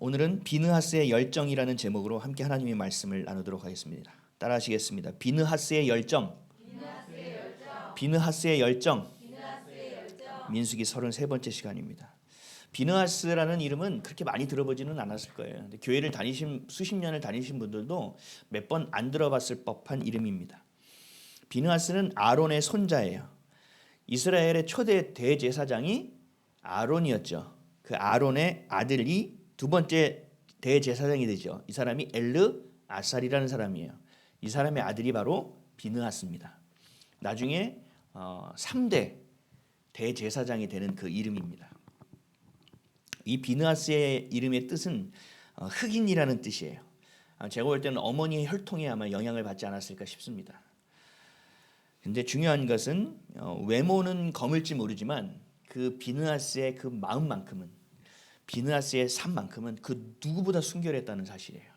오늘은 비느하스의 열정이라는 제목으로 함께 하나님의 말씀을 나누도록 하겠습니다. 따라하시겠습니다. 비느하스의 열정. 비느하스의 열정. 민수기 33번째 시간입니다. 비느하스라는 이름은 그렇게 많이 들어보지는 않았을 거예요. 근데 교회를 다니신 수십 년을 다니신 분들도 몇 번 안 들어봤을 법한 이름입니다. 비느하스는 아론의 손자예요. 이스라엘의 초대 대제사장이 아론이었죠. 그 아론의 아들이 두 번째 대제사장이 되죠. 이 사람이 엘르 아살이라는 사람이에요. 이 사람의 아들이 바로 비느하스입니다. 나중에 3대 대제사장이 되는 그 이름입니다. 이 비느하스의 이름의 뜻은 흑인이라는 뜻이에요. 제가 볼 때는 어머니의 혈통에 아마 영향을 받지 않았을까 싶습니다. 근데 중요한 것은 외모는 검을지 모르지만 그 비느하스의 그 마음만큼은, 비느하스의 삶만큼은 그 누구보다 순결했다는 사실이에요.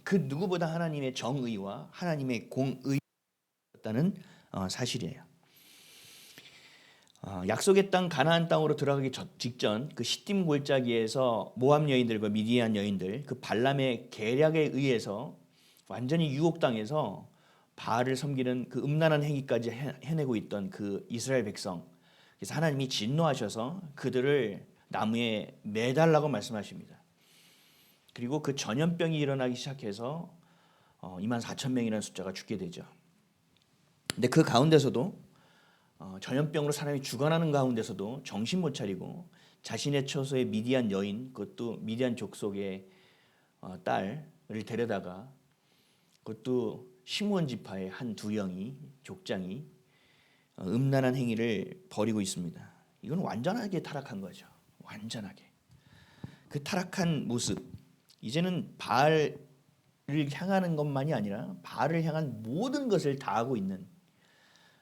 그 누구보다 하나님의 정의와 하나님의 공의였다는 사실이에요. 약속의 땅 가나안 땅으로 들어가기 직전 그 시딤 골짜기에서 모압 여인들과 미디안 여인들, 그 발람의 계략에 의해서 완전히 유혹당해서 바알을 섬기는 그 음란한 행위까지 해내고 있던 그 이스라엘 백성, 그래서 하나님이 진노하셔서 그들을 나무에 매달라고 말씀하십니다. 그리고 그 전염병이 일어나기 시작해서 24,000명이라는 숫자가 죽게 되죠. 근데 그 가운데서도 전염병으로 사람이 죽어나는 가운데서도 정신 못 차리고 자신의 처소의 미디안 여인, 그것도 미디안 족속의 딸을 데려다가, 그것도 시므온 지파의 한 두 영이, 족장이 음란한 행위를 벌이고 있습니다. 이건 완전하게 타락한 거죠. 완전하게. 그 타락한 모습, 이제는 바알을 향하는 것만이 아니라 바알을 향한 모든 것을 다 하고 있는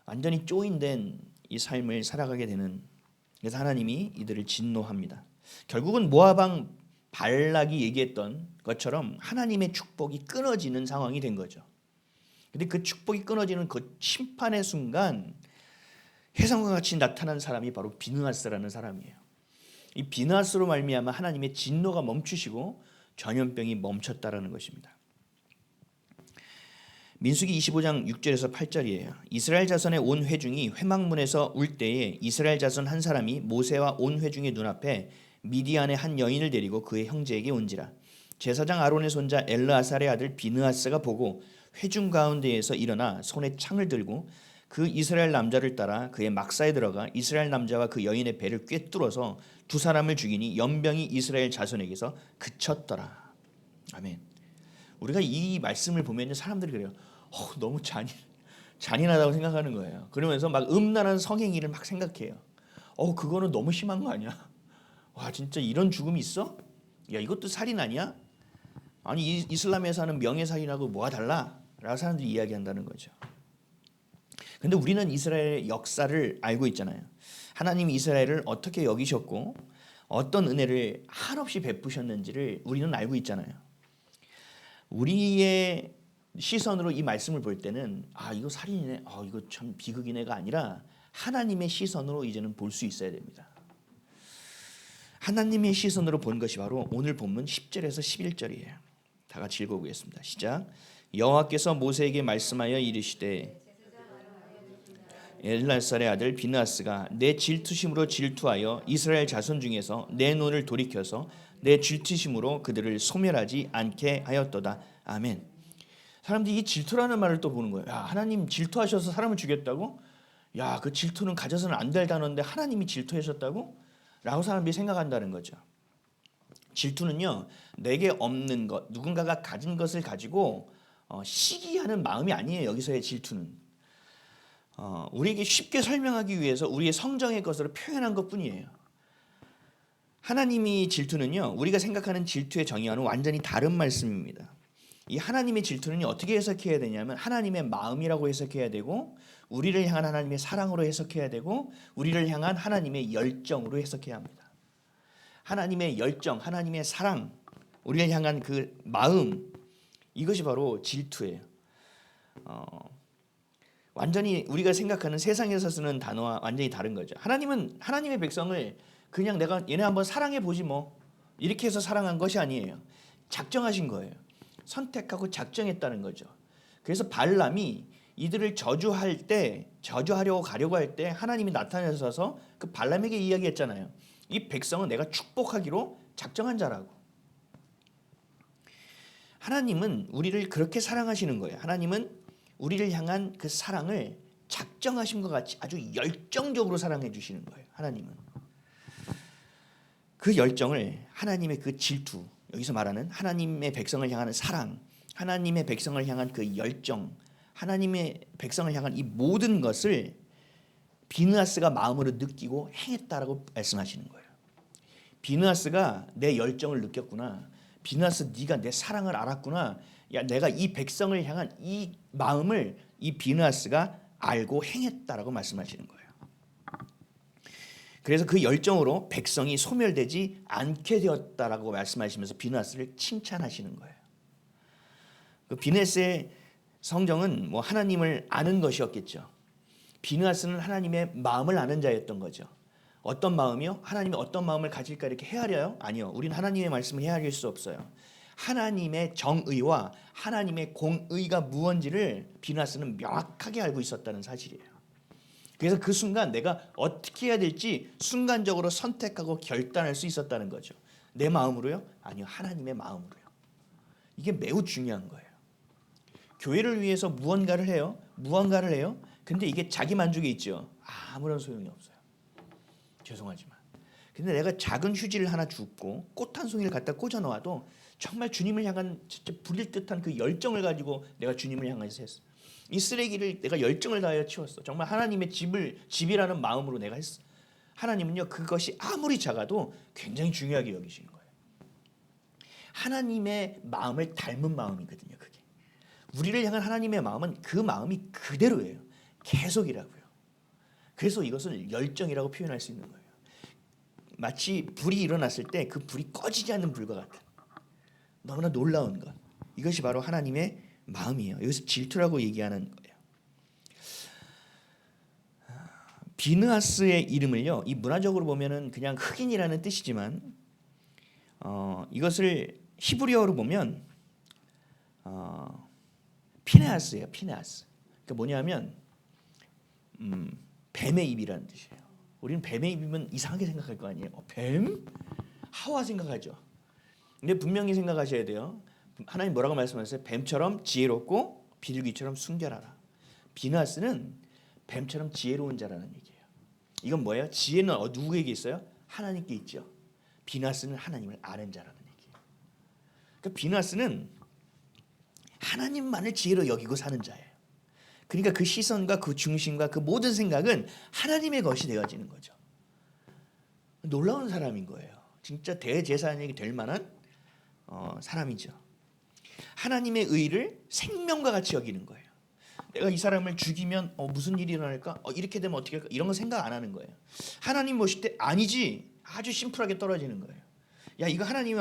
완전히 조인된 이 삶을 살아가게 되는, 그래서 하나님이 이들을 진노합니다. 결국은 모압 왕 발락이 얘기했던 것처럼 하나님의 축복이 끊어지는 상황이 된 거죠. 근데 그 축복이 끊어지는 그 심판의 순간 혜성과 같이 나타난 사람이 바로 비느하스라는 사람이에요. 이 비느하스로 말미암아 하나님의 진노가 멈추시고 전염병이 멈췄다라는 것입니다. 민수기 25장 6절에서 8절이에요. 이스라엘 자손의 온 회중이 회막문에서 울 때에 이스라엘 자손 한 사람이 모세와 온 회중의 눈앞에 미디안의 한 여인을 데리고 그의 형제에게 온지라. 제사장 아론의 손자 엘르아살의 아들 비느하스가 보고 회중 가운데에서 일어나 손에 창을 들고 그 이스라엘 남자를 따라 그의 막사에 들어가 이스라엘 남자와 그 여인의 배를 꿰뚫어서 두 사람을 죽이니 연병이 이스라엘 자손에게서 그쳤더라. 아멘. 우리가 이 말씀을 보면 사람들이 그래요. 너무 잔인하다고 생각하는 거예요. 그러면서 막 음란한 성행위를 막 생각해요. 그거는 너무 심한 거 아니야? 와, 진짜 이런 죽음이 있어? 야, 이것도 살인 아니야? 아니, 이슬람에서 하는 명예살인하고 뭐가 달라? 라고 사람들이 이야기한다는 거죠. 근데 우리는 이스라엘의 역사를 알고 있잖아요. 하나님이 이스라엘을 어떻게 여기셨고 어떤 은혜를 한없이 베푸셨는지를 우리는 알고 있잖아요. 우리의 시선으로 이 말씀을 볼 때는 이거 살인이네, 이거 참 비극이네가 아니라 하나님의 시선으로 이제는 볼 수 있어야 됩니다. 하나님의 시선으로 본 것이 바로 오늘 본문 10절에서 11절이에요. 다 같이 읽어보겠습니다. 시작. 여호와께서 모세에게 말씀하여 이르시되 엘르아살의 아들 비느하스가 내 질투심으로 질투하여 이스라엘 자손 중에서 내 눈을 돌이켜서 내 질투심으로 그들을 소멸하지 않게 하였도다. 아멘. 사람들이 이 질투라는 말을 또 보는 거예요. 야, 하나님 질투하셔서 사람을 죽였다고? 야, 그 질투는 가져서는 안 될 단어인데 하나님이 질투하셨다고? 라고 사람들이 생각한다는 거죠. 질투는요, 내게 없는 것, 누군가가 가진 것을 가지고 시기하는 마음이 아니에요. 여기서의 질투는 우리에게 쉽게 설명하기 위해서 우리의 성정의 것으로 표현한 것뿐이에요. 하나님이 질투는요, 우리가 생각하는 질투의 정의와는 완전히 다른 말씀입니다. 이 하나님의 질투는 어떻게 해석해야 되냐면 하나님의 마음이라고 해석해야 되고, 우리를 향한 하나님의 사랑으로 해석해야 되고, 우리를 향한 하나님의 열정으로 해석해야 합니다. 하나님의 열정, 하나님의 사랑, 우리를 향한 그 마음, 이것이 바로 질투예요. 완전히 우리가 생각하는 세상에서 쓰는 단어와 완전히 다른 거죠. 하나님은 하나님의 백성을 그냥 내가 얘네 한번 사랑해 보지 뭐, 이렇게 해서 사랑한 것이 아니에요. 작정하신 거예요. 선택하고 작정했다는 거죠. 그래서 발람이 이들을 저주하려고 가려고 할 때 하나님이 나타나셔서 그 발람에게 이야기했잖아요. 이 백성은 내가 축복하기로 작정한 자라고. 하나님은 우리를 그렇게 사랑하시는 거예요. 하나님은 우리를 향한 그 사랑을 작정하신 것 같이 아주 열정적으로 사랑해 주시는 거예요. 하나님은 그 열정을, 하나님의 그 질투, 여기서 말하는 하나님의 백성을 향하는 사랑, 하나님의 백성을 향한 그 열정, 하나님의 백성을 향한 이 모든 것을 비느하스가 마음으로 느끼고 행했다라고 말씀하시는 거예요. 비느하스가 내 열정을 느꼈구나. 비느하스, 네가 내 사랑을 알았구나. 야, 내가 이 백성을 향한 이 마음을 이 비느하스가 알고 행했다라고 말씀하시는 거예요. 그래서 그 열정으로 백성이 소멸되지 않게 되었다라고 말씀하시면서 비느하스를 칭찬하시는 거예요. 그 비느하스의 성정은 뭐 하나님을 아는 것이었겠죠. 비느하스는 하나님의 마음을 아는 자였던 거죠. 어떤 마음이요? 하나님이 어떤 마음을 가질까 이렇게 헤아려요? 아니요. 우리는 하나님의 말씀을 헤아릴 수 없어요. 하나님의 정의와 하나님의 공의가 무언지를 비느하스는 명확하게 알고 있었다는 사실이에요. 그래서 그 순간 내가 어떻게 해야 될지 순간적으로 선택하고 결단할 수 있었다는 거죠. 내 마음으로요? 아니요. 하나님의 마음으로요. 이게 매우 중요한 거예요. 교회를 위해서 무언가를 해요. 근데 이게 자기 만족에 있죠. 아무런 소용이 없어요. 죄송하지만. 근데 내가 작은 휴지를 하나 줍고 꽃 한 송이를 갖다 꽂아 놓아도 정말 주님을 향한 진짜 불일 듯한 그 열정을 가지고 내가 주님을 향해서 했어. 이 쓰레기를 내가 열정을 다하여 치웠어. 정말 하나님의 집이라는 마음으로 내가 했어. 하나님은요, 그것이 아무리 작아도 굉장히 중요하게 여기시는 거예요. 하나님의 마음을 닮은 마음이거든요. 그게 우리를 향한 하나님의 마음은 그 마음이 그대로예요. 계속이라고요. 그래서 이것을 열정이라고 표현할 수 있는 거예요. 마치 불이 일어났을 때 그 불이 꺼지지 않는 불과 같은 너무나 놀라운 것. 이것이 바로 하나님의 마음이에요. 여기서 질투라고 얘기하는 거예요. 비느하스의 이름을요, 이 문화적으로 보면은 그냥 흑인이라는 뜻이지만 이것을 히브리어로 보면 피네하스예요. 피네하스. 그러니까 뭐냐면 뱀의 입이라는 뜻이에요. 우리는 뱀의 입이면 이상하게 생각할 거 아니에요. 뱀? 하와 생각하죠. 근데 분명히 생각하셔야 돼요. 하나님 뭐라고 말씀하셨어요? 뱀처럼 지혜롭고 비둘기처럼 순결하라. 비느하스는 뱀처럼 지혜로운 자라는 얘기예요. 이건 뭐예요? 지혜는 누구에게 있어요? 하나님께 있죠. 비느하스는 하나님을 아는 자라는 얘기예요. 그러니까 비느하스는 하나님만을 지혜로 여기고 사는 자예요. 그러니까 그 시선과 그 중심과 그 모든 생각은 하나님의 것이 되어지는 거죠. 놀라운 사람인 거예요. 진짜 대제사장이 될 만한 사람이죠. 하나님의 의를 생명과 같이 여기는 거예요. 내가 이 사람을 죽이면 무슨 일이 일어날까? 이렇게 되면 어떻게 할까? 이런 거 생각 안 하는 거예요. 하나님 보실 때 아니지. 아주 심플하게 떨어지는 거예요. 야, 이거 하나님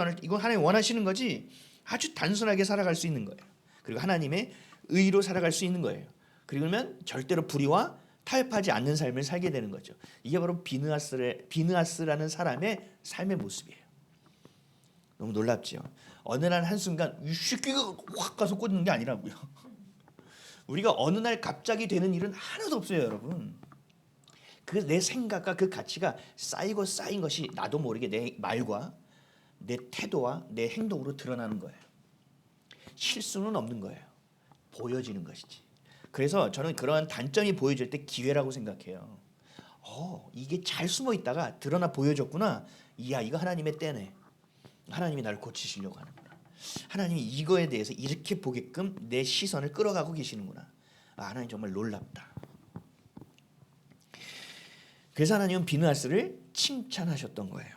원하시는 거지. 아주 단순하게 살아갈 수 있는 거예요. 그리고 하나님의 의로 살아갈 수 있는 거예요. 그러면 절대로 불의와 타협하지 않는 삶을 살게 되는 거죠. 이게 바로 비느하스라는 사람의 삶의 모습이에요. 너무 놀랍죠. 어느 날 한순간 이 새끼가 확 가서 꽂는 게 아니라고요. 우리가 어느 날 갑자기 되는 일은 하나도 없어요, 여러분. 그 내 생각과 그 가치가 쌓이고 쌓인 것이 나도 모르게 내 말과 내 태도와 내 행동으로 드러나는 거예요. 실수는 없는 거예요. 보여지는 것이지. 그래서 저는 그러한 단점이 보여질 때 기회라고 생각해요. 이게 잘 숨어 있다가 드러나 보여졌구나. 이야, 이거 하나님의 때네. 하나님이 나를 고치시려고 하는구나. 하나님이 이거에 대해서 이렇게 보게끔 내 시선을 끌어가고 계시는구나. 하나님 정말 놀랍다. 그래서 하나님은 비느하스를 칭찬하셨던 거예요.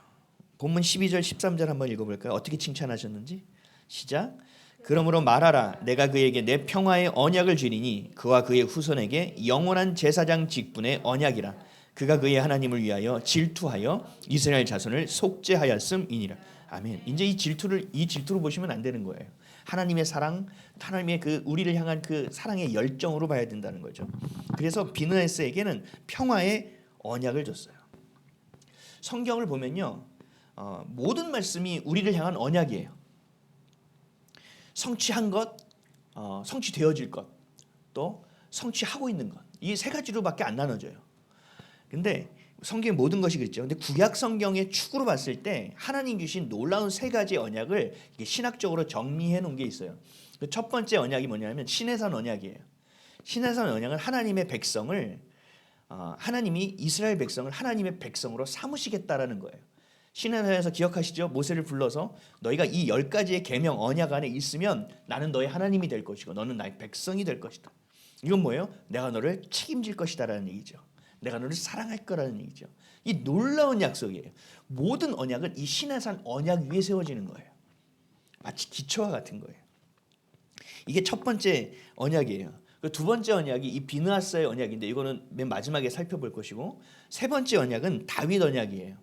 본문 12절 13절 한번 읽어볼까요? 어떻게 칭찬하셨는지. 시작. 그러므로 말하라. 내가 그에게 내 평화의 언약을 주리니 그와 그의 후손에게 영원한 제사장 직분의 언약이라. 그가 그의 하나님을 위하여 질투하여 이스라엘 자손을 속죄하였음이니라. 아멘. 이제 이 질투로 보시면 안 되는 거예요. 하나님의 사랑, 하나님의 그 우리를 향한 그 사랑의 열정으로 봐야 된다는 거죠. 그래서 비느하스에게는 평화의 언약을 줬어요. 성경을 보면요, 모든 말씀이 우리를 향한 언약이에요. 성취한 것, 성취되어질 것, 또 성취하고 있는 것. 이 세 가지로밖에 안 나눠져요. 근데 성경의 모든 것이 그렇죠. 근데 구약 성경의 축으로 봤을 때 하나님 주신 놀라운 세 가지 언약을 신학적으로 정리해 놓은 게 있어요. 첫 번째 언약이 뭐냐면 시내산 언약이에요. 시내산 언약은 하나님의 백성을 하나님이 이스라엘 백성을 하나님의 백성으로 삼으시겠다라는 거예요. 시내산에서 기억하시죠? 모세를 불러서 너희가 이 10가지의 계명 언약 안에 있으면 나는 너의 하나님이 될 것이고 너는 나의 백성이 될 것이다. 이건 뭐예요? 내가 너를 책임질 것이다라는 얘기죠. 내가 너를 사랑할 거라는 얘기죠. 이 놀라운 약속이에요. 모든 언약은 이 시내산 언약 위에 세워지는 거예요. 마치 기초와 같은 거예요. 이게 첫 번째 언약이에요. 두 번째 언약이 이 비느하스의 언약인데 이거는 맨 마지막에 살펴볼 것이고, 세 번째 언약은 다윗 언약이에요.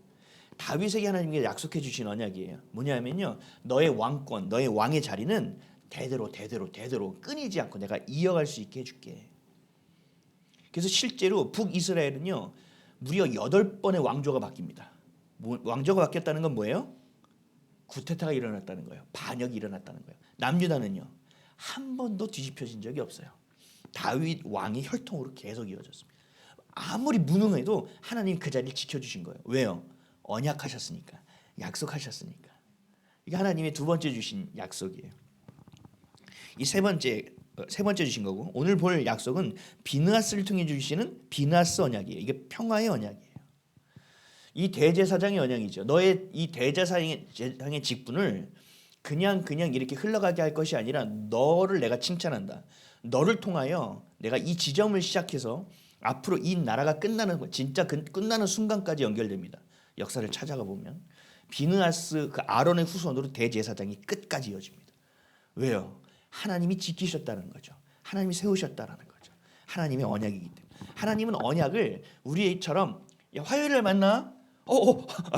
다윗에게 하나님께 약속해 주신 언약이에요. 뭐냐면요, 너의 왕권, 너의 왕의 자리는 대대로 끊이지 않고 내가 이어갈 수 있게 해줄게. 그래서 실제로 북이스라엘은요 무려 8번의 왕조가 바뀝니다. 왕조가 바뀌었다는 건 뭐예요? 구테타가 일어났다는 거예요. 반역이 일어났다는 거예요. 남유다는요 한 번도 뒤집혀진 적이 없어요. 다윗 왕의 혈통으로 계속 이어졌습니다. 아무리 무능해도 하나님 그 자리를 지켜주신 거예요. 왜요? 언약하셨으니까, 약속하셨으니까. 이게 하나님의 두 번째 주신 약속이에요. 이 세 번째 주신 거고, 오늘 볼 약속은 비느하스를 통해 주시는 비느하스 언약이에요. 이게 평화의 언약이에요. 이 대제사장의 언약이죠. 너의 이 대제사장의 직분을 그냥 이렇게 흘러가게 할 것이 아니라 너를 내가 칭찬한다. 너를 통하여 내가 이 지점을 시작해서 앞으로 이 나라가 끝나는, 진짜 끝나는 순간까지 연결됩니다. 역사를 찾아가 보면 비느하스 그 아론의 후손으로 대제사장이 끝까지 이어집니다. 왜요? 하나님이 지키셨다는 거죠. 하나님이 세우셨다는 거죠. 하나님의 언약이기 때문에. 하나님은 언약을 우리처럼 야, 화요일 날 만나?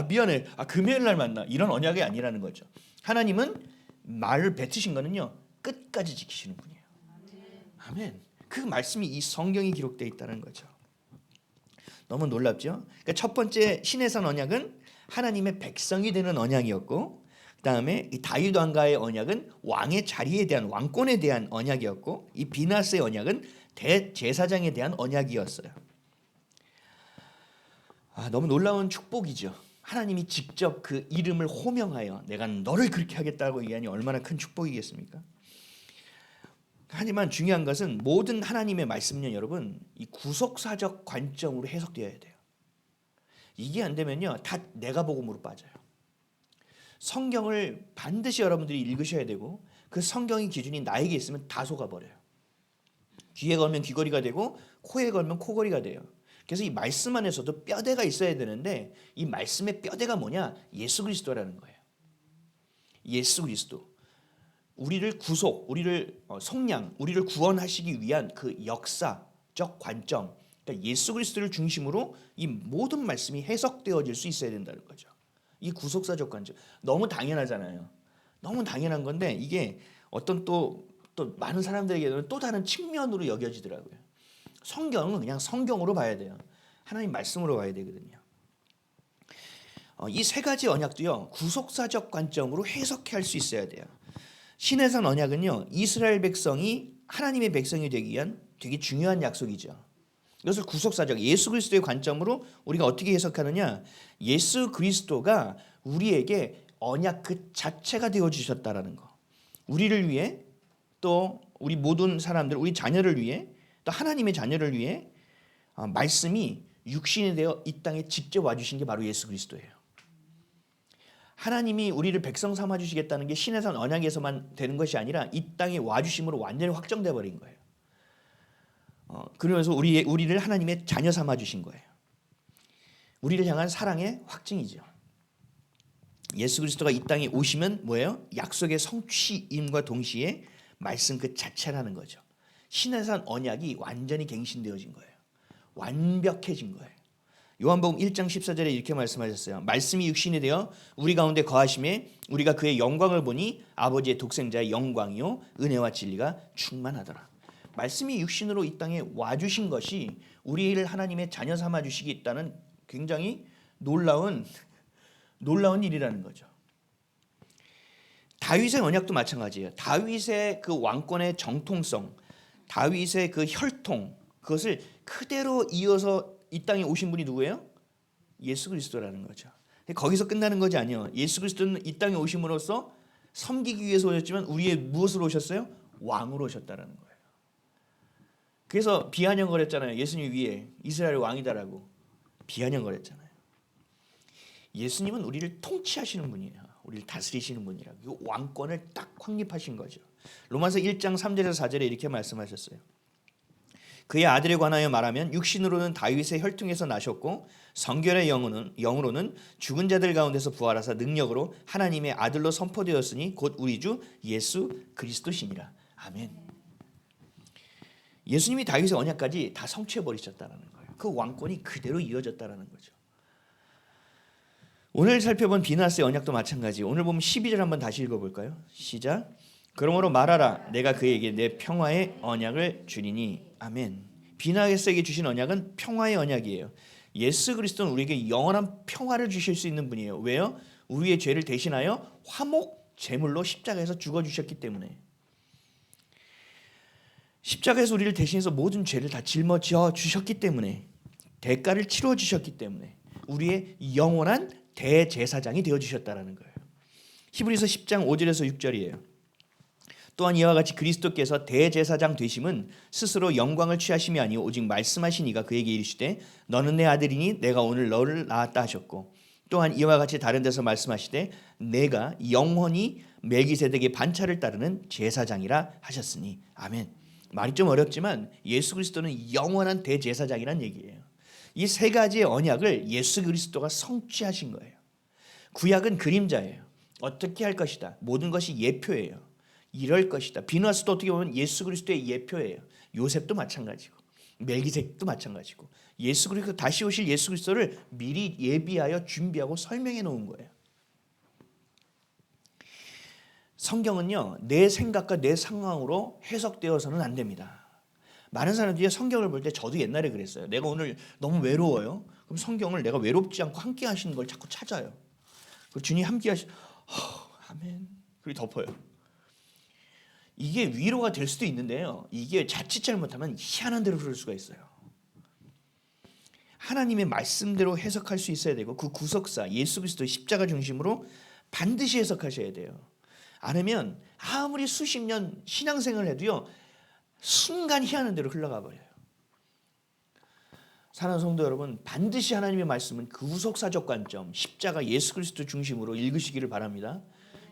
미안해. 금요일 날 만나. 이런 언약이 아니라는 거죠. 하나님은 말을 뱉으신 거는요 끝까지 지키시는 분이에요. 아멘. 그 말씀이 이 성경에 기록되어 있다는 거죠. 너무 놀랍죠? 그러니까 첫 번째 시내산 언약은 하나님의 백성이 되는 언약이었고, 그다음에 이 다윗 왕가의 언약은 왕의 자리에 대한, 왕권에 대한 언약이었고, 이 비느하스의 언약은 대제사장에 대한 언약이었어요. 너무 놀라운 축복이죠. 하나님이 직접 그 이름을 호명하여 내가 너를 그렇게 하겠다고 얘기하니 얼마나 큰 축복이겠습니까? 하지만 중요한 것은 모든 하나님의 말씀은요, 여러분, 이 구속사적 관점으로 해석되어야 돼요. 이게 안 되면요, 다 내가 복음으로 빠져요. 성경을 반드시 여러분들이 읽으셔야 되고, 그 성경의 기준이 나에게 있으면 다 속아버려요. 귀에 걸면 귀걸이가 되고 코에 걸면 코걸이가 돼요. 그래서 이 말씀 안에서도 뼈대가 있어야 되는데, 이 말씀의 뼈대가 뭐냐? 예수 그리스도라는 거예요. 예수 그리스도. 우리를 구속, 우리를 속량, 우리를 구원하시기 위한 그 역사적 관점, 그러니까 예수 그리스도를 중심으로 이 모든 말씀이 해석되어질 수 있어야 된다는 거죠. 이 구속사적 관점 너무 당연하잖아요. 너무 당연한 건데 이게 어떤 또 많은 사람들에게는 또 다른 측면으로 여겨지더라고요. 성경은 그냥 성경으로 봐야 돼요. 하나님 말씀으로 봐야 되거든요. 이 세 가지 언약도요 구속사적 관점으로 해석할 수 있어야 돼요. 시내산 언약은요 이스라엘 백성이 하나님의 백성이 되기 위한 되게 중요한 약속이죠. 이것을 구속사적 예수 그리스도의 관점으로 우리가 어떻게 해석하느냐? 예수 그리스도가 우리에게 언약 그 자체가 되어 주셨다라는 거. 우리를 위해, 또 우리 모든 사람들, 우리 자녀를 위해, 또 하나님의 자녀를 위해 말씀이 육신이 되어 이 땅에 직접 와주신 게 바로 예수 그리스도예요. 하나님이 우리를 백성 삼아 주시겠다는 게 시내산 언약에서만 되는 것이 아니라 이 땅에 와주심으로 완전히 확정돼 버린 거예요. 그러면서 우리를 하나님의 자녀 삼아 주신 거예요. 우리를 향한 사랑의 확증이죠. 예수 그리스도가 이 땅에 오시면 뭐예요? 약속의 성취임과 동시에 말씀 그 자체라는 거죠. 시내산 언약이 완전히 갱신되어진 거예요. 완벽해진 거예요. 요한복음 1장 14절에 이렇게 말씀하셨어요. 말씀이 육신이 되어 우리 가운데 거하심에 우리가 그의 영광을 보니 아버지의 독생자의 영광이요 은혜와 진리가 충만하더라. 말씀이 육신으로 이 땅에 와주신 것이 우리를 하나님의 자녀 삼아 주시겠다는 굉장히 놀라운 놀라운 일이라는 거죠. 다윗의 언약도 마찬가지예요. 다윗의 그 왕권의 정통성, 다윗의 그 혈통, 그것을 그대로 이어서 이 땅에 오신 분이 누구예요? 예수 그리스도라는 거죠. 거기서 끝나는 것이 아니에요. 예수 그리스도는 이 땅에 오심으로써 섬기기 위해서 오셨지만 우리의 무엇으로 오셨어요? 왕으로 오셨다라는 거예요. 그래서 비아냥거렸잖아요. 예수님 위에 이스라엘 왕이다라고 비아냥거렸잖아요. 예수님은 우리를 통치하시는 분이에요. 우리를 다스리시는 분이라고. 이 왕권을 딱 확립하신 거죠. 로마서 1장 3절에서 4절에 이렇게 말씀하셨어요. 그의 아들에 관하여 말하면 육신으로는 다윗의 혈통에서 나셨고 성결의 영으로는 죽은 자들 가운데서 부활하사 능력으로 하나님의 아들로 선포되었으니 곧 우리 주 예수 그리스도시니라. 아멘. 예수님이 다윗의 언약까지 다 성취해 버리셨다는 거예요. 그 왕권이 그대로 이어졌다는 거죠. 오늘 살펴본 비나스의 언약도 마찬가지. 오늘 보면 12절 한번 다시 읽어볼까요? 시작. 그러므로 말하라. 내가 그에게 내 평화의 언약을 주리니. 아멘. 비나스에게 주신 언약은 평화의 언약이에요. 예수 그리스도는 우리에게 영원한 평화를 주실 수 있는 분이에요. 왜요? 우리의 죄를 대신하여 화목 제물로 십자가에서 죽어주셨기 때문에. 십자가에서 우리를 대신해서 모든 죄를 다 짊어져 주셨기 때문에, 대가를 치러 주셨기 때문에 우리의 영원한 대제사장이 되어주셨다는 거예요. 히브리서 10장 5절에서 6절이에요. 또한 이와 같이 그리스도께서 대제사장 되심은 스스로 영광을 취하심이 아니오 오직 말씀하신 이가 그에게 이르시되 너는 내 아들이니 내가 오늘 너를 낳았다 하셨고, 또한 이와 같이 다른 데서 말씀하시되 내가 영원히 멜기세덱의 반차를 따르는 제사장이라 하셨으니. 아멘. 말이 좀 어렵지만 예수 그리스도는 영원한 대제사장이란 얘기예요. 이 세 가지의 언약을 예수 그리스도가 성취하신 거예요. 구약은 그림자예요. 어떻게 할 것이다. 모든 것이 예표예요. 이럴 것이다. 비누아스도 어떻게 보면 예수 그리스도의 예표예요. 요셉도 마찬가지고 멜기세덱도 마찬가지고 예수 그리스도 다시 오실 예수 그리스도를 미리 예비하여 준비하고 설명해 놓은 거예요. 성경은요, 내 생각과 내 상황으로 해석되어서는 안 됩니다. 많은 사람들이 성경을 볼 때, 저도 옛날에 그랬어요. 내가 오늘 너무 외로워요. 그럼 성경을 내가 외롭지 않고 함께 하시는 걸 자꾸 찾아요. 그리고 주님 함께 아멘. 그리고 덮어요. 이게 위로가 될 수도 있는데요, 이게 자칫 잘못하면 희한한 대로 흐를 수가 있어요. 하나님의 말씀대로 해석할 수 있어야 되고, 그 구속사 예수 그리스도의 십자가 중심으로 반드시 해석하셔야 돼요. 아니면 아무리 수십 년 신앙생활을 해도요, 순간 희한한 대로 흘러가 버려요. 사랑하는 성도 여러분, 반드시 하나님의 말씀은 구속사적 관점, 십자가 예수 그리스도 중심으로 읽으시기를 바랍니다.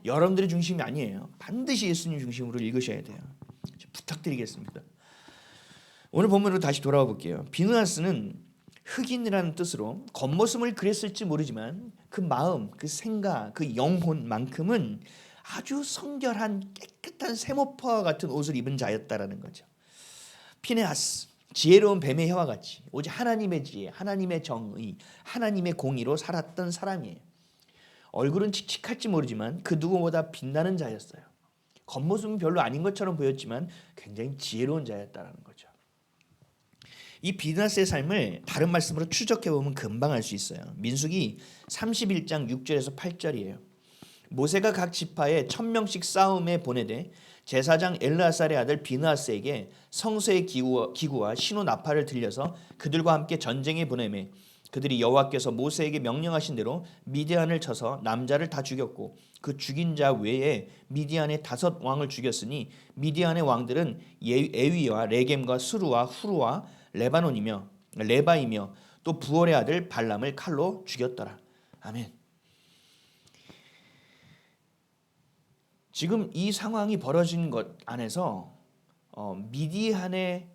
여러분들의 중심이 아니에요. 반드시 예수님 중심으로 읽으셔야 돼요. 부탁드리겠습니다. 오늘 본문으로 다시 돌아와 볼게요. 비누아스는 흑인이라는 뜻으로 겉모습을 그랬을지 모르지만 그 마음, 그 생각, 그 영혼만큼은 아주 성결한 깨끗한 세모파와 같은 옷을 입은 자였다라는 거죠. 피네아스, 지혜로운 뱀의 혀와 같이 오직 하나님의 지혜, 하나님의 정의, 하나님의 공의로 살았던 사람이에요. 얼굴은 칙칙할지 모르지만 그 누구보다 빛나는 자였어요. 겉모습은 별로 아닌 것처럼 보였지만 굉장히 지혜로운 자였다는 거죠. 이 비누아스의 삶을 다른 말씀으로 추적해보면 금방 알 수 있어요. 민수기 31장 6절에서 8절이에요. 모세가 각 지파에 1000명씩 싸움에 보내되 제사장 엘르아살의 아들 비느하스에게 성소의 기구와 신호 나팔을 들려서 그들과 함께 전쟁에 보내매 그들이 여호와께서 모세에게 명령하신 대로 미디안을 쳐서 남자를 다 죽였고 그 죽인 자 외에 미디안의 5 왕을 죽였으니 미디안의 왕들은 에위와 레겜과 수루와 후루와 레바이며 또 부월의 아들 발람을 칼로 죽였더라. 아멘. 지금 이 상황이 벌어진 것 안에서 미디안의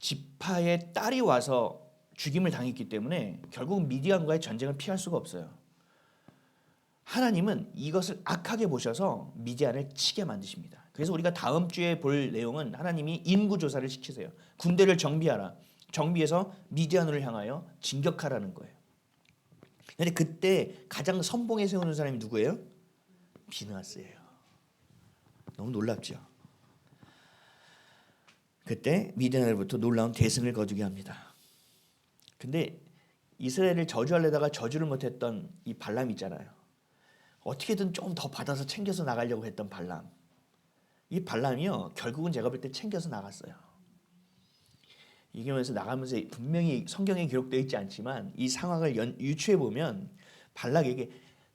지파의 딸이 와서 죽임을 당했기 때문에 결국 미디안과의 전쟁을 피할 수가 없어요. 하나님은 이것을 악하게 보셔서 미디안을 치게 만드십니다. 그래서 우리가 다음 주에 볼 내용은 하나님이 인구조사를 시키세요. 군대를 정비하라. 정비해서 미디안을 향하여 진격하라는 거예요. 그런데 그때 가장 선봉에 세우는 사람이 누구예요? 비느하스예요. 너무 놀랍죠. 그때 미디안으로부터 놀라운 대승을 거두게 합니다. 근데 이스라엘을 저주하려다가 저주를 못했던 이 발람 있잖아요. 어떻게든 좀 더 받아서 챙겨서 나가려고 했던 발람. 이 발람이요, 결국은 제가 볼 때 챙겨서 나갔어요. 이기면서 나가면서 분명히 성경에 기록되어 있지 않지만 이 상황을 유추해 보면 발락에게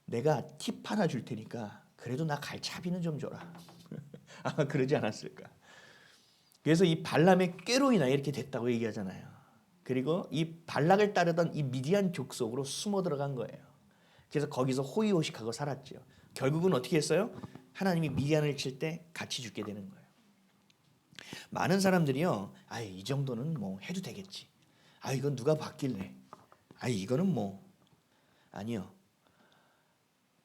내가 팁 하나 줄 테니까 그래도 나 갈 차비는 좀 줘라. 아마 그러지 않았을까. 그래서 이 발람의 꾀로 인하여 이렇게 됐다고 얘기하잖아요. 그리고 이 발락을 따르던 이 미디안 족속으로 숨어 들어간 거예요. 그래서 거기서 호의호식하고 살았죠. 결국은 어떻게 했어요? 하나님이 미디안을 칠 때 같이 죽게 되는 거예요. 많은 사람들이요, 이 정도는 뭐 해도 되겠지. 이건 누가 받길래. 이거는 뭐 아니요.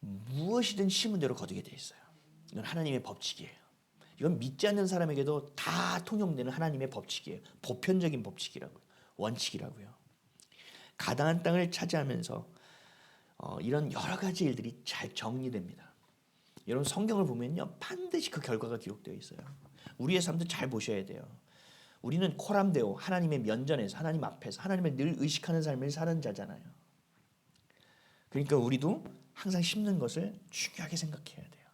무엇이든 심은 대로 거두게 돼 있어요. 이건 하나님의 법칙이에요. 이건 믿지 않는 사람에게도 다 통용되는 하나님의 법칙이에요. 보편적인 법칙이라고요. 원칙이라고요. 가나안 땅을 차지하면서 이런 여러 가지 일들이 잘 정리됩니다. 여러분 성경을 보면요, 반드시 그 결과가 기록되어 있어요. 우리의 삶도 잘 보셔야 돼요. 우리는 코람데오, 하나님의 면전에서 하나님 앞에서 하나님을 늘 의식하는 삶을 사는 자잖아요. 그러니까 우리도 항상 심는 것을 중요하게 생각해야 돼요.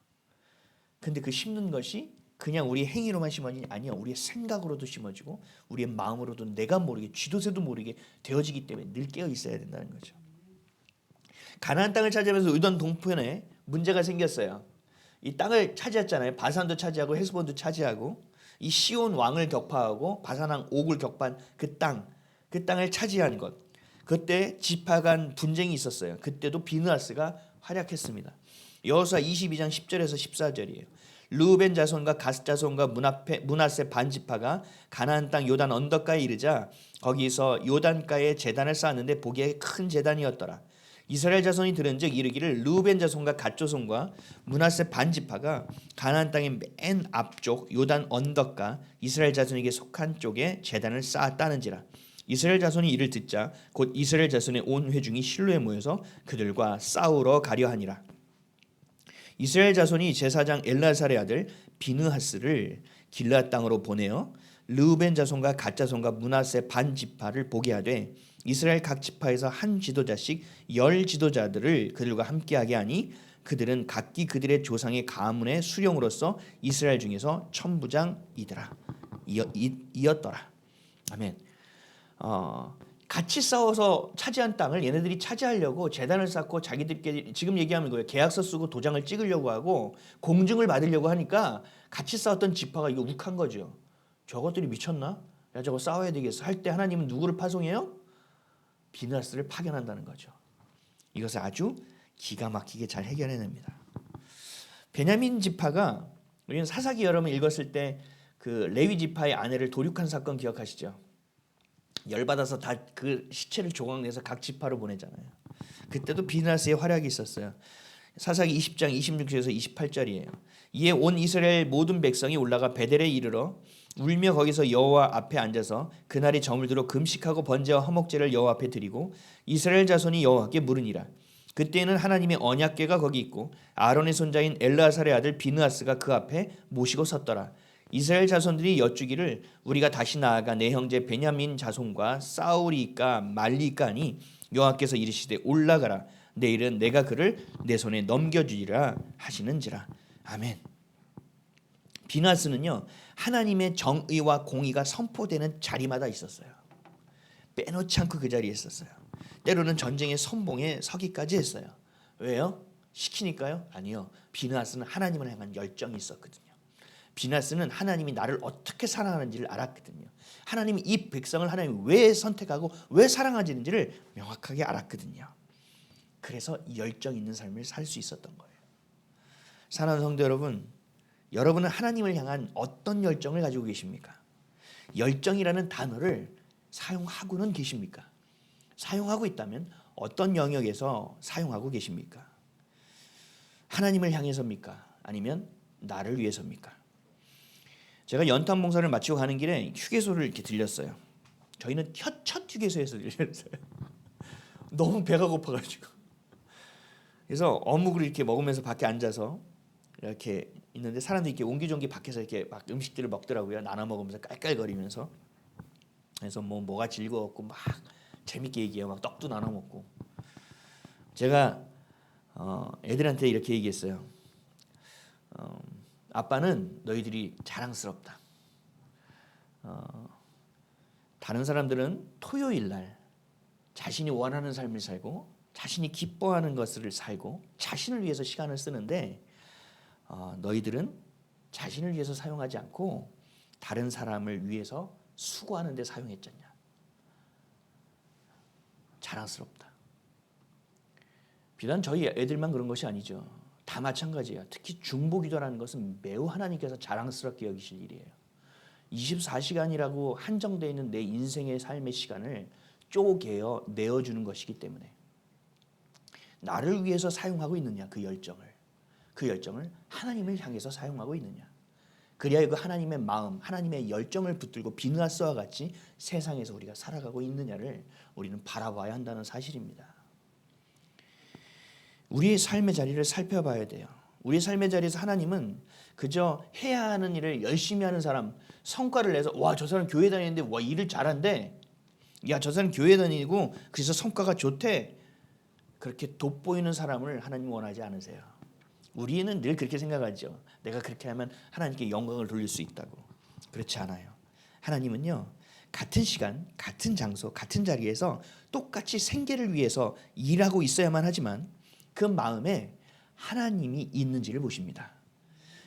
근데 그 심는 것이 그냥 우리 행위로만 심어지니 아니요, 우리의 생각으로도 심어지고 우리의 마음으로도 내가 모르게 쥐도새도 모르게 되어지기 때문에 늘 깨어 있어야 된다는 거죠. 가나안 땅을 차지하면서 의던 동편에 문제가 생겼어요. 이 땅을 차지했잖아요. 바산도 차지하고 헤스본도 차지하고 이 시온 왕을 격파하고 바산 왕 옥을 격파한 그 땅을 차지한 것. 그때 지파 간 분쟁이 있었어요. 그때도 비느하스가 활약했습니다. 여호수아 22장 10절에서 14절이에요. 르우벤 자손과 갓 자손과 므낫세 반지파가 가나안 땅 요단 언덕가에 이르자 거기서 요단가에 제단을 쌓았는데 보기에 큰 제단이었더라. 이스라엘 자손이 들은즉 이르기를 르우벤 자손과 갓 자손과 므낫세 반지파가 가나안 땅의 맨 앞쪽 요단 언덕가 이스라엘 자손에게 속한 쪽에 제단을 쌓았다는지라. 이스라엘 자손이 이를 듣자 곧 이스라엘 자손의 온 회중이 실로에 모여서 그들과 싸우러 가려 하니라. 이스라엘 자손이 제사장 엘라살의 아들 비느하스를 길르앗 땅으로 보내어 르우벤 자손과 갓 자손과 므낫세 반 지파를 보게 하되 이스라엘 각 지파에서 한 지도자씩 10 지도자들을 그들과 함께하게 하니 그들은 각기 그들의 조상의 가문의 수령으로서 이스라엘 중에서 천부장이더라. 이었더라. 아멘. 같이 싸워서 차지한 땅을 얘네들이 차지하려고 제단을 쌓고 자기들끼리 지금 얘기하면 거예요. 계약서 쓰고 도장을 찍으려고 하고 공증을 받으려고 하니까 같이 싸웠던 지파가 이거 욱한 거죠. 저것들이 미쳤나? 야 저거 싸워야 되겠어. 할 때 하나님은 누구를 파송해요? 비느하스를 파견한다는 거죠. 이것을 아주 기가 막히게 잘 해결해냅니다. 베냐민 지파가 우리는 사사기 여러분 읽었을 때 그 레위 지파의 아내를 도륙한 사건 기억하시죠? 열받아서 다 그 시체를 조각내서 각 지파로 보내잖아요. 그때도 비느하스의 활약이 있었어요. 사사기 20장 26절에서 28절이에요. 이에 온 이스라엘 모든 백성이 올라가 베델에 이르러 울며 거기서 여호와 앞에 앉아서 그날이 저물도록 금식하고 번제와 화목제를 여호와 앞에 드리고 이스라엘 자손이 여호와께 물으니라. 그때는 하나님의 언약궤가 거기 있고 아론의 손자인 엘르아살의 아들 비느하스가 그 앞에 모시고 섰더라. 이스라엘 자손들이 여쭈기를 우리가 다시 나아가 내 형제 베냐민 자손과 싸우리까 말리까 하니 여호와께서 이르시되 올라가라. 내일은 내가 그를 내 손에 넘겨주리라 하시는지라. 아멘. 비느하스는요, 하나님의 정의와 공의가 선포되는 자리마다 있었어요. 빼놓지 않고 그 자리에 있었어요. 때로는 전쟁의 선봉에 서기까지 했어요. 왜요? 시키니까요? 아니요. 비느하스는 하나님을 향한 열정이 있었거든요. 비느하스는 하나님이 나를 어떻게 사랑하는지를 알았거든요. 하나님이 이 백성을 하나님이 왜 선택하고 왜 사랑하시는지를 명확하게 알았거든요. 그래서 열정 있는 삶을 살 수 있었던 거예요. 사랑하는 성도 여러분, 여러분은 하나님을 향한 어떤 열정을 가지고 계십니까? 열정이라는 단어를 사용하고는 계십니까? 사용하고 있다면 어떤 영역에서 사용하고 계십니까? 하나님을 향해서입니까? 아니면 나를 위해서입니까? 제가 연탄 봉사를 마치고 가는 길에 휴게소를 이렇게 들렸어요. 저희는 첫 휴게소에서 들렸어요. 너무 배가 고파가지고. 그래서 어묵을 이렇게 먹으면서 밖에 앉아서 이렇게 있는데 사람들이 이렇게 옹기종기 밖에서 이렇게 막 음식들을 먹더라고요. 나눠 먹으면서 깔깔거리면서. 그래서 뭐가 즐거웠고 막 재밌게 얘기해요. 막 떡도 나눠 먹고. 제가 애들한테 이렇게 얘기했어요. 아빠는 너희들이 자랑스럽다. 다른 사람들은 토요일 날 자신이 원하는 삶을 살고 자신이 기뻐하는 것을 살고 자신을 위해서 시간을 쓰는데 너희들은 자신을 위해서 사용하지 않고 다른 사람을 위해서 수고하는 데 사용했잖냐. 자랑스럽다. 비단 저희 애들만 그런 것이 아니죠. 다 마찬가지예요. 특히 중보기도라는 것은 매우 하나님께서 자랑스럽게 여기실 일이에요. 24시간이라고 한정되어 있는 내 인생의 삶의 시간을 쪼개어 내어주는 것이기 때문에 나를 위해서 사용하고 있느냐, 그 열정을 하나님을 향해서 사용하고 있느냐. 그래야 그 하나님의 마음, 하나님의 열정을 붙들고 비느하스와 같이 세상에서 우리가 살아가고 있느냐를 우리는 바라봐야 한다는 사실입니다. 우리의 삶의 자리를 살펴봐야 돼요. 우리의 삶의 자리에서 하나님은 그저 해야 하는 일을 열심히 하는 사람, 성과를 내서 와, 저 사람 교회 다니는데 와, 일을 잘한대. 야, 저 사람 교회 다니고 그래서 성과가 좋대. 그렇게 돋보이는 사람을 하나님은 원하지 않으세요. 우리는 늘 그렇게 생각하죠. 내가 그렇게 하면 하나님께 영광을 돌릴 수 있다고. 그렇지 않아요. 하나님은요, 같은 시간, 같은 장소, 같은 자리에서 똑같이 생계를 위해서 일하고 있어야만 하지만 그 마음에 하나님이 있는지를 보십니다.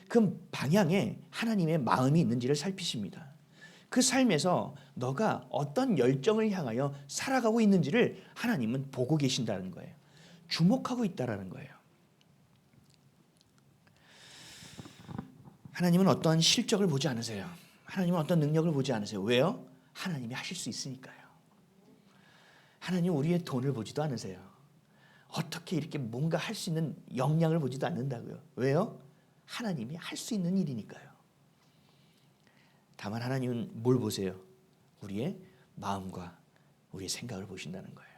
그 방향에 하나님의 마음이 있는지를 살피십니다. 그 삶에서 너가 어떤 열정을 향하여 살아가고 있는지를 하나님은 보고 계신다는 거예요. 주목하고 있다는 거예요. 하나님은 어떠한 실적을 보지 않으세요. 하나님은 어떤 능력을 보지 않으세요. 왜요? 하나님이 하실 수 있으니까요. 하나님 우리의 돈을 보지도 않으세요. 어떻게 이렇게 뭔가 할 수 있는 역량을 보지도 않는다고요. 왜요? 하나님이 할 수 있는 일이니까요. 다만 하나님은 뭘 보세요? 우리의 마음과 우리의 생각을 보신다는 거예요.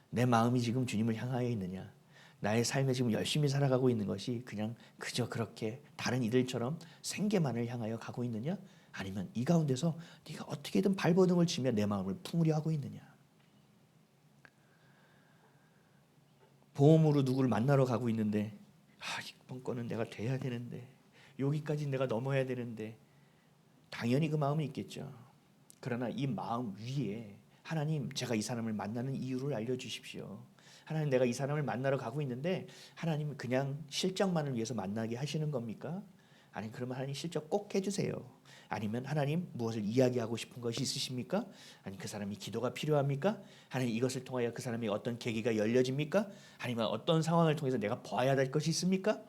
내 마음이 지금 주님을 향하여 있느냐, 나의 삶에 지금 열심히 살아가고 있는 것이 그냥 그저 그렇게 다른 이들처럼 생계만을 향하여 가고 있느냐, 아니면 이 가운데서 네가 어떻게든 발버둥을 치며 내 마음을 품으려 하고 있느냐. 보험으로 누구를 만나러 가고 있는데 이번 건은 내가 돼야 되는데, 여기까지 내가 넘어야 되는데, 당연히 그 마음은 있겠죠. 그러나 이 마음 위에 하나님, 제가 이 사람을 만나는 이유를 알려주십시오. 하나님, 내가 이 사람을 만나러 가고 있는데 하나님 그냥 실적만을 위해서 만나게 하시는 겁니까? 아니, 그러면 하나님 실적 꼭 해주세요. 아니면 하나님 무엇을 이야기하고 싶은 것이 있으십니까? 아니, 그 사람이 기도가 필요합니까? 하나님, 이것을 통하여 그 사람이 어떤 계기가 열려집니까? 아니면 어떤 상황을 통해서 내가 봐야 될 것이 있습니까?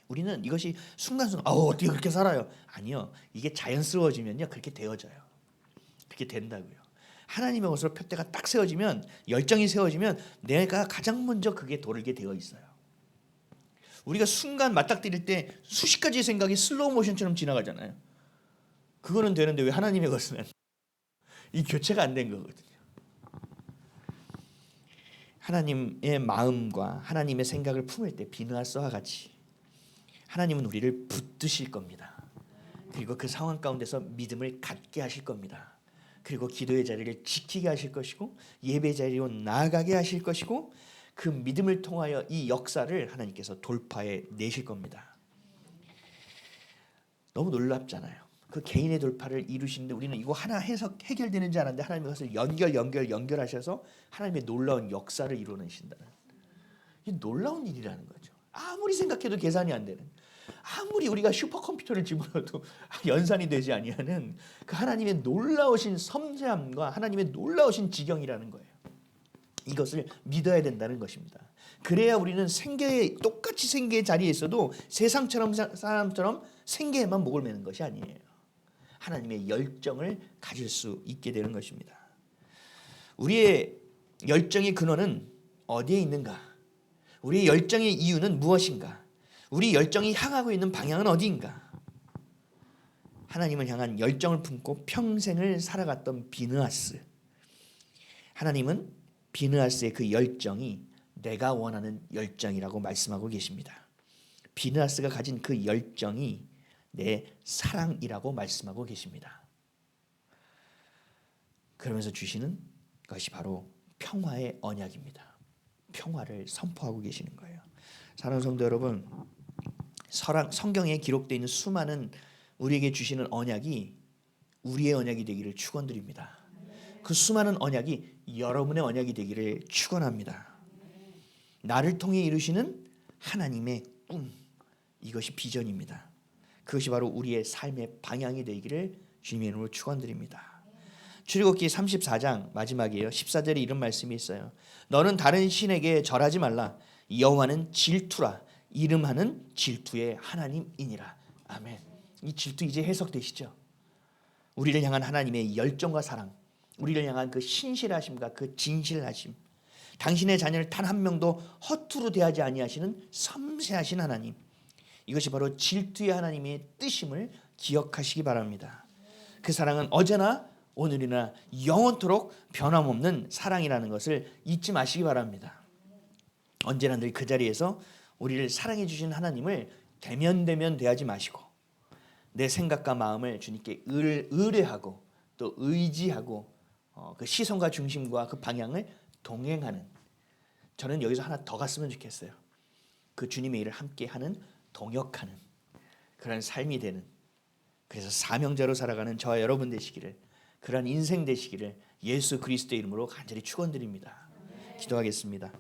우리는 이것이 순간순간 어떻게 그렇게 살아요? 아니요, 이게 자연스러워지면요 그렇게 되어져요. 그렇게 된다고요. 하나님의 것으로 표대가 딱 세워지면, 열정이 세워지면 내가 가장 먼저 그게 도르게 되어 있어요. 우리가 순간 맞닥뜨릴 때 수십 가지의 생각이 슬로우 모션처럼 지나가잖아요. 그거는 되는데 왜 하나님의 것은 이 교체가 안 된 거거든요. 하나님의 마음과 하나님의 생각을 품을 때 비느하스와 같이 하나님은 우리를 붙드실 겁니다. 그리고 그 상황 가운데서 믿음을 갖게 하실 겁니다. 그리고 기도의 자리를 지키게 하실 것이고 예배 자리로 나아가게 하실 것이고 그 믿음을 통하여 이 역사를 하나님께서 돌파해 내실 겁니다. 너무 놀랍잖아요. 그 개인의 돌파를 이루시는데 우리는 이거 하나 해서 해결되는지 알았는데 하나님이 그것을 연결하셔서 하나님의 놀라운 역사를 이루어내신다는, 이 놀라운 일이라는 거죠. 아무리 생각해도 계산이 안 되는, 아무리 우리가 슈퍼컴퓨터를 집어넣어도 연산이 되지 아니하는 그 하나님의 놀라우신 섬세함과 하나님의 놀라우신 지경이라는 거예요. 이것을 믿어야 된다는 것입니다. 그래야 우리는 똑같이 생계의 자리에 있어도 세상처럼 사람처럼 생계에만 목을 매는 것이 아니에요. 하나님의 열정을 가질 수 있게 되는 것입니다. 우리의 열정의 근원은 어디에 있는가? 우리의 열정의 이유는 무엇인가? 우리 열정이 향하고 있는 방향은 어디인가? 하나님을 향한 열정을 품고 평생을 살아갔던 비느하스. 하나님은 비느하스의 그 열정이 내가 원하는 열정이라고 말씀하고 계십니다. 비느하스가 가진 그 열정이 내 사랑이라고 말씀하고 계십니다. 그러면서 주시는 것이 바로 평화의 언약입니다. 평화를 선포하고 계시는 거예요. 사랑하는 성도 여러분, 성경에 기록되어 있는 수많은 우리에게 주시는 언약이 우리의 언약이 되기를 축원드립니다. 그 수많은 언약이 여러분의 언약이 되기를 축원합니다. 나를 통해 이루시는 하나님의 꿈, 이것이 비전입니다. 그것이 바로 우리의 삶의 방향이 되기를 주님의 이름으로 축원드립니다. 출애굽기 34장 마지막이에요. 14절에 이런 말씀이 있어요. 너는 다른 신에게 절하지 말라. 여호와는 질투라. 이름하는 질투의 하나님이니라. 아멘. 이 질투 이제 해석되시죠? 우리를 향한 하나님의 열정과 사랑, 우리를 향한 그 신실하심과 그 진실하심, 당신의 자녀를 단 한 명도 허투루 대하지 아니하시는 섬세하신 하나님, 이것이 바로 질투의 하나님의 뜻임을 기억하시기 바랍니다. 그 사랑은 어제나 오늘이나 영원토록 변함없는 사랑이라는 것을 잊지 마시기 바랍니다. 언제나 늘 그 자리에서 우리를 사랑해 주신 하나님을 대면대면 대하지 마시고 내 생각과 마음을 주님께 의뢰하고 또 의지하고 그 시선과 중심과 그 방향을 동행하는, 저는 여기서 하나 더 갔으면 좋겠어요. 그 주님의 일을 함께 하는, 동역하는 그런 삶이 되는, 그래서 사명자로 살아가는 저와 여러분 되시기를, 그런 인생 되시기를 예수 그리스도의 이름으로 간절히 축원드립니다. 기도하겠습니다.